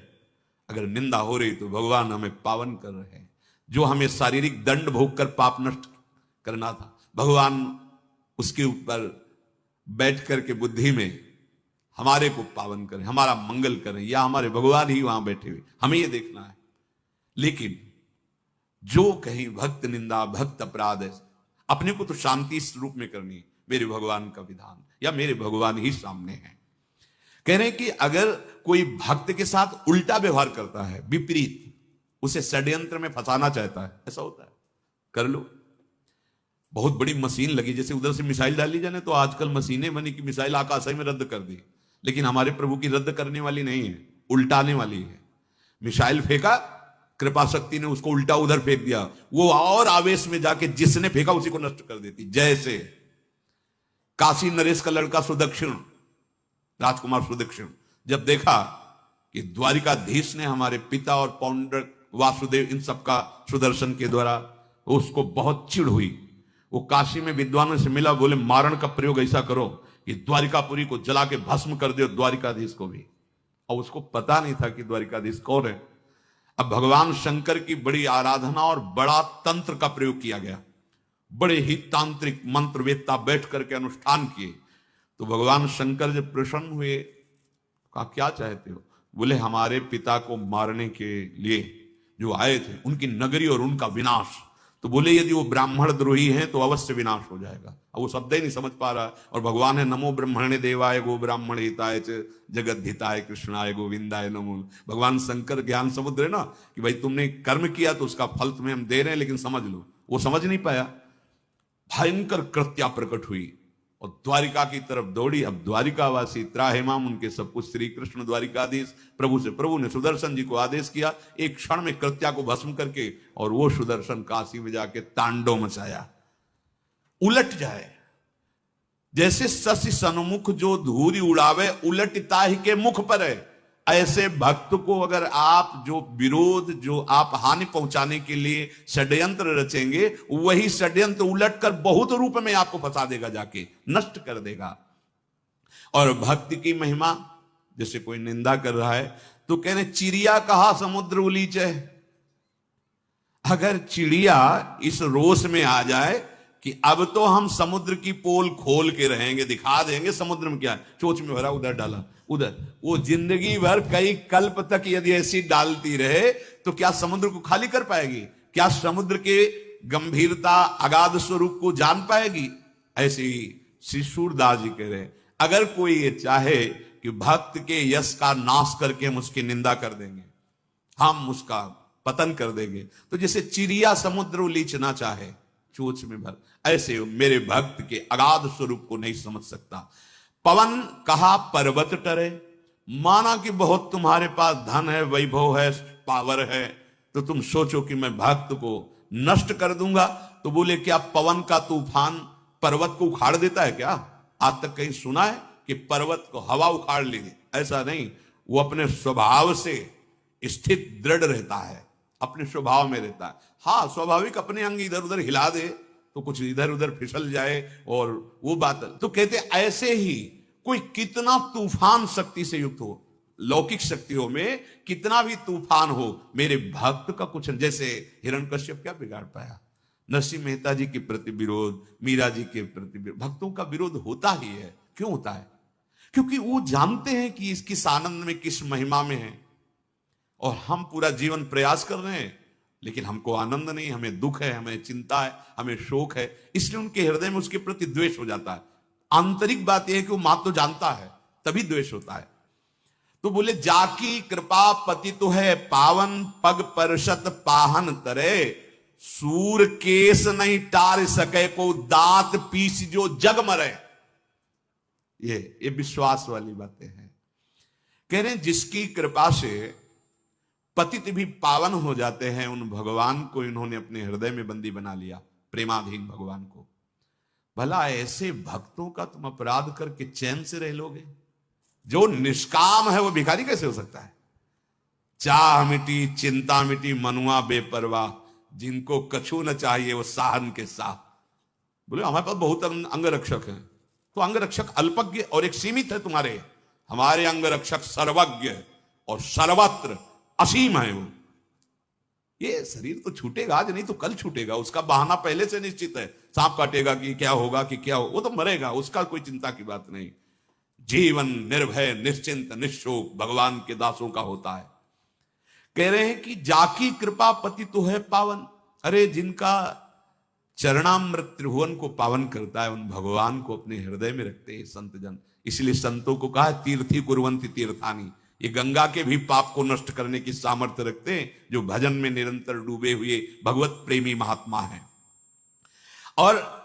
अगर निंदा हो रही तो भगवान हमें पावन कर रहे हैं। जो हमें शारीरिक दंड भोग कर पाप नष्ट करना था, भगवान उसके ऊपर बैठ करके बुद्धि में हमारे को पावन करें, हमारा मंगल करें, या हमारे भगवान ही वहां बैठे हुए, हमें ये देखना है। लेकिन जो कहीं भक्त निंदा, भक्त अपराध है, अपने को तो शांति इस रूप में करनी है, मेरे भगवान का विधान या मेरे भगवान ही सामने है। कह रहे हैं कि अगर कोई भक्त के साथ उल्टा व्यवहार करता है, विपरीत, उसे षड्यंत्र में फंसाना चाहता है, ऐसा होता है, कर लो। बहुत बड़ी मशीन लगी, जैसे उधर से मिसाइल डाल ली जाने, तो आजकल मशीनें बनी कि मिसाइल आकाश में रद्द कर दी, लेकिन हमारे प्रभु की रद्द करने वाली नहीं है, उल्टाने वाली है। मिसाइल फेंका, कृपा शक्ति ने उसको उल्टा उधर फेंक दिया, वो और आवेश में जाके जिसने फेंका उसी को नष्ट कर देती। जैसे काशी नरेश का लड़का सुदक्षिण, राजकुमार सुदक्षिण, जब देखा कि द्वारिकाधीश ने हमारे पिता और पौंड्रक वासुदेव इन सबका सुदर्शन के द्वारा, उसको बहुत चिढ़ हुई। वो काशी में विद्वानों से मिला, बोले मारण का प्रयोग ऐसा करो कि द्वारिकापुरी को जला के भस्म कर दो, द्वारिकाधीश को भी। और उसको पता नहीं था कि द्वारिकाधीश कौन है। अब भगवान शंकर की बड़ी आराधना और बड़ा तंत्र का प्रयोग किया गया, बड़े ही तांत्रिक मंत्रवेत्ता बैठ करके अनुष्ठान किए। तो भगवान शंकर जब प्रसन्न हुए, कहा क्या चाहते हो? बोले हमारे पिता को मारने के लिए जो आए थे, उनकी नगरी और उनका विनाश। तो बोले यदि वो ब्राह्मण द्रोही हैं तो अवश्य विनाश हो जाएगा। अब वो शब्द ही नहीं समझ पा रहा, और भगवान है नमो ब्रह्मणे देवाय गो ब्राह्मण हिताय च जगत हिताय कृष्णाय गोविंदाय नमो। भगवान शंकर ज्ञान समुद्र है ना, कि भाई तुमने कर्म किया तो उसका फल तुम्हें हम दे रहे हैं, लेकिन समझ लो। वो समझ नहीं पाया, भयंकर कृत्या प्रकट हुई और द्वारिका की तरफ दौड़ी। अब द्वारिकावासी त्राहिमाम, उनके सब कुछ श्री कृष्ण द्वारिकाधीश प्रभु से, प्रभु ने सुदर्शन जी को आदेश किया एक क्षण में कृत्या को भस्म करके, और वो सुदर्शन काशी में जाके तांडव मचाया। उलट जाए जैसे शशि सन्मुख जो धूरी उड़ावे, उलटता ही के मुख पर है। ऐसे भक्त को अगर आप जो विरोध, जो आप हानि पहुंचाने के लिए षड्यंत्र रचेंगे, वही षड्यंत्र उलटकर बहुत रूप में आपको फंसा देगा, जाके नष्ट कर देगा। और भक्ति की महिमा, जैसे कोई निंदा कर रहा है तो कहने चिड़िया कहा समुद्र उलीचे। अगर चिड़िया इस रोष में आ जाए कि अब तो हम समुद्र की पोल खोल के रहेंगे, दिखा देंगे समुद्र में क्या है, चोंच में भरा उधर डाला उधर, वो जिंदगी भर कई कल्प तक यदि ऐसी डालती रहे तो क्या समुद्र को खाली कर पाएगी? क्या समुद्र के गंभीरता अगाध स्वरूप को जान पाएगी? ऐसे ही श्री सूरदास जी कह रहे, अगर कोई ये चाहे कि भक्त के यश का नाश करके हम उसकी निंदा कर देंगे, हम उसका पतन कर देंगे, तो जैसे चिड़िया समुद्र उलीचना चाहे चोंच में भर, ऐसे मेरे भक्त के अगाध स्वरूप को नहीं समझ सकता। पवन कहा पर्वत टरे, माना कि बहुत तुम्हारे पास धन है, वैभव है, पावर है, तो तुम सोचो कि मैं भक्त को नष्ट कर दूंगा। तो बोले क्या पवन का तूफान पर्वत को उखाड़ देता है क्या? आज तक कहीं सुना है कि पर्वत को हवा उखाड़ लेगी? ऐसा नहीं, वो अपने स्वभाव से स्थित दृढ़ रहता है, अपने स्वभाव में रहता है। हाँ, स्वाभाविक अपने अंग इधर उधर हिला दे तो कुछ इधर उधर फिसल जाए और वो बात। तो कहते ऐसे ही कोई कितना तूफान शक्ति से युक्त हो, लौकिक शक्तियों में कितना भी तूफान हो, मेरे भक्त का कुछ, जैसे हिरण्यकश्यप क्या बिगाड़ पाया? नरसिंह मेहता जी के प्रति विरोध, मीरा जी के प्रति विरोध, भक्तों का विरोध होता ही है। क्यों होता है? क्योंकि वो जानते हैं कि इस किस आनंद में, किस महिमा में है, और हम पूरा जीवन प्रयास कर रहे हैं लेकिन हमको आनंद नहीं, हमें दुख है, हमें चिंता है, हमें शोक है, इसलिए उनके हृदय में उसके प्रति द्वेष हो जाता है। आंतरिक बात यह है कि वो मात तो जानता है, तभी द्वेष होता है। तो बोले जाकी कृपा पति तो है पावन, पग परशत पाहन तरे, सूर केस नहीं टार सके को दांत पीस जो जग मरे। ये विश्वास वाली बातें हैं। कह रहे हैं जिसकी कृपा से पतित भी पावन हो जाते हैं, उन भगवान को इन्होंने अपने हृदय में बंदी बना लिया, प्रेमाधीन भगवान को। भला ऐसे भक्तों का तुम अपराध करके चैन से रह लोगे? जो निष्काम है वो भिखारी कैसे हो सकता है? चाह मिटी चिंता मिटी मनुआ बेपरवाह, जिनको कछु न चाहिए वो साहन के साह। बोले हमारे पास बहुत अंगरक्षक हैं, तो अंगरक्षक अल्पज्ञ और एक सीमित है तुम्हारे। हमारे अंगरक्षक सर्वज्ञ और सर्वत्र असीम है। वो ये शरीर तो छूटेगा आज, नहीं तो कल छूटेगा, उसका बहाना पहले से निश्चित है। सांप काटेगा कि क्या होगा कि क्या हो, वो तो मरेगा, उसका कोई चिंता की बात नहीं। जीवन निर्भय निश्चिंत निशोक भगवान के दासों का होता है। कह रहे हैं कि जाकी कृपा पति तो है पावन। अरे जिनका चरणामृत त्रिभुवन को पावन करता है, उन भगवान को अपने हृदय में रखते हैं संत जन। इसलिए संतों को कहा तीर्थी कुर्वन्ति तीर्थानी, ये गंगा के भी पाप को नष्ट करने की सामर्थ्य रखते हैं, जो भजन में निरंतर डूबे हुए भगवत प्रेमी महात्मा हैं। और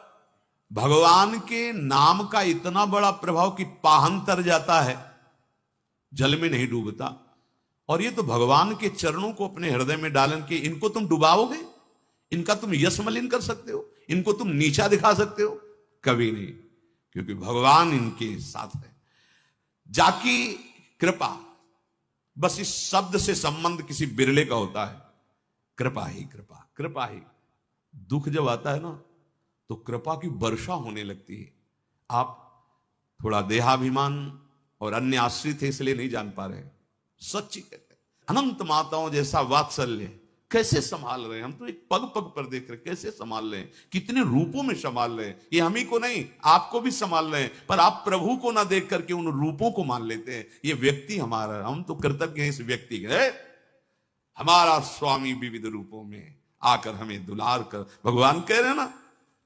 भगवान के नाम का इतना बड़ा प्रभाव कि पाहन तर जाता है, जल में नहीं डूबता। और ये तो भगवान के चरणों को अपने हृदय में डालन के, इनको तुम डुबाओगे, इनका तुम यश मलिन कर सकते हो, इनको तुम नीचा दिखा सकते हो? कभी नहीं, क्योंकि भगवान इनके साथ है। जाकी कृपा, बस इस शब्द से संबंध किसी बिरले का होता है। कृपा ही कृपा, कृपा ही। दुख जब आता है ना तो कृपा की वर्षा होने लगती है। आप थोड़ा देहाभिमान और अन्य आश्रित है इसलिए नहीं जान पा रहे, सच्ची कहते हैं। अनंत माताओं जैसा वात्सल्य कैसे संभाल रहे हैं, हम तो एक पग पग पर देख रहे कैसे संभाल रहे हैं, कितने रूपों में संभाल रहे हैं। ये हम ही को नहीं, आपको भी संभाल रहे हैं, पर आप प्रभु को ना देख करके उन रूपों को मान लेते हैं। ये व्यक्ति हमारा, हम तो कृतज्ञ हैं इस व्यक्ति के, हमारा स्वामी विविध रूपों में आकर हमें दुलार कर। भगवान कह रहे हैं ना,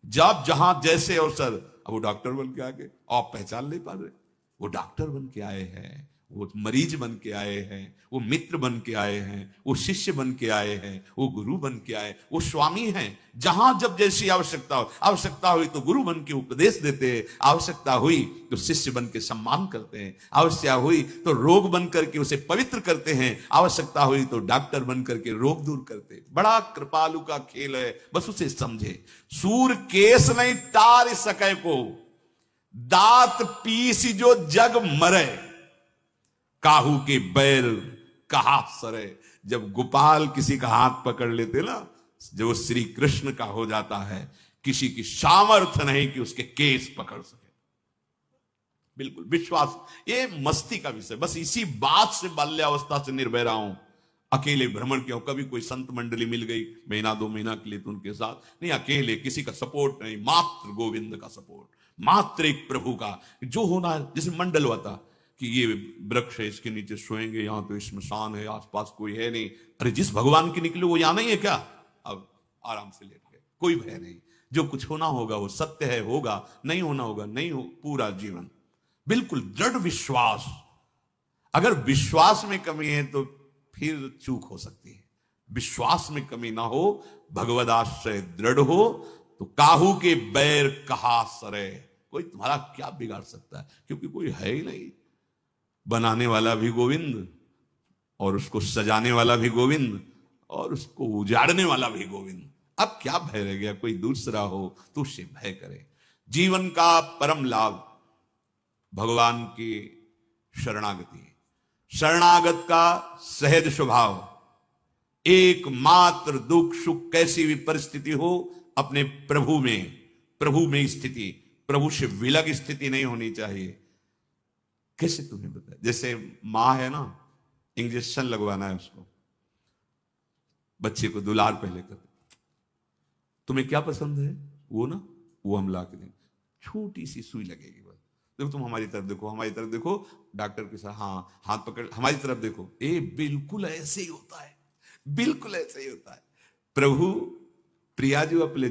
जब जहां जैसे अवसर, अब वो डॉक्टर बन के आ गए, आप पहचान नहीं पा रहे, वो डॉक्टर बन के आए हैं, वो मरीज बन के आए हैं, वो मित्र बन के आए हैं, वो शिष्य बन के आए हैं, वो गुरु बन के आए, वो स्वामी हैं। जहां जब जैसी आवश्यकता हो, आवश्यकता हुई तो गुरु बन के उपदेश देते हैं, आवश्यकता हुई तो शिष्य बन के सम्मान करते हैं, आवश्यकता हुई तो रोग बन करके उसे पवित्र करते हैं, आवश्यकता हुई तो डॉक्टर बन करके रोग दूर करते हैं। बड़ा कृपालु का खेल है, बस उसे समझे। सूर केस नहीं टार सके को, दांत पीस जो जग मरे, काहू के बैर कहा सरे। जब गोपाल किसी का हाथ पकड़ लेते ना, जो श्री कृष्ण का हो जाता है, किसी की सामर्थ्य नहीं कि उसके केस पकड़ सके। बिल्कुल विश्वास, ये मस्ती का विषय। बस इसी बात से बाल्यावस्था से निर्भय रहा हूं। अकेले भ्रमण क्यों, कभी कोई संत मंडली मिल गई महीना दो महीना के लिए तो उनके साथ नहीं, अकेले, किसी का सपोर्ट नहीं, मात्र गोविंद का सपोर्ट, मात्र एक प्रभु का। जो होना है, जैसे मंडल होता कि ये वृक्ष है, इसके नीचे सोएंगे, यहां तो श्मशान है, आसपास कोई है नहीं। अरे जिस भगवान के निकले वो यहां नहीं है क्या? अब आराम से लेट गए, कोई भय नहीं। जो कुछ होना होगा वो सत्य है, होगा, नहीं होना होगा नहीं हो, पूरा जीवन बिल्कुल दृढ़ विश्वास। अगर विश्वास में कमी है तो फिर चूक हो सकती है। विश्वास में कमी ना हो, भगवदाश्रय दृढ़ हो, तो काहू के बैर कहा सरे। कोई तुम्हारा क्या बिगाड़ सकता है, क्योंकि कोई है ही नहीं। बनाने वाला भी गोविंद, और उसको सजाने वाला भी गोविंद, और उसको उजाड़ने वाला भी गोविंद। अब क्या भय रह गया? कोई दूसरा हो तो उससे भय करे। जीवन का परम लाभ भगवान की शरणागति, शरणागत का सहज स्वभाव। एकमात्र दुख सुख कैसी भी परिस्थिति हो, अपने प्रभु में स्थिति, प्रभु से विलग स्थिति नहीं होनी चाहिए। कैसे तुम्हें बताया, जैसे माँ है ना, इंजेक्शन लगवाना है उसको, बच्चे को दुलार पहले कर, तुम्हें क्या पसंद है वो ना, वो हम ला के देंगे, छोटी सी सुई लगेगी बस। देखो तुम हमारी तरफ देखो, हमारी तरफ देखो, डॉक्टर के साथ हाँ हाथ पकड़, हमारी तरफ देखो। बिल्कुल ऐसे ही होता है, बिल्कुल ऐसे ही होता है। प्रभु प्रिया जी अपने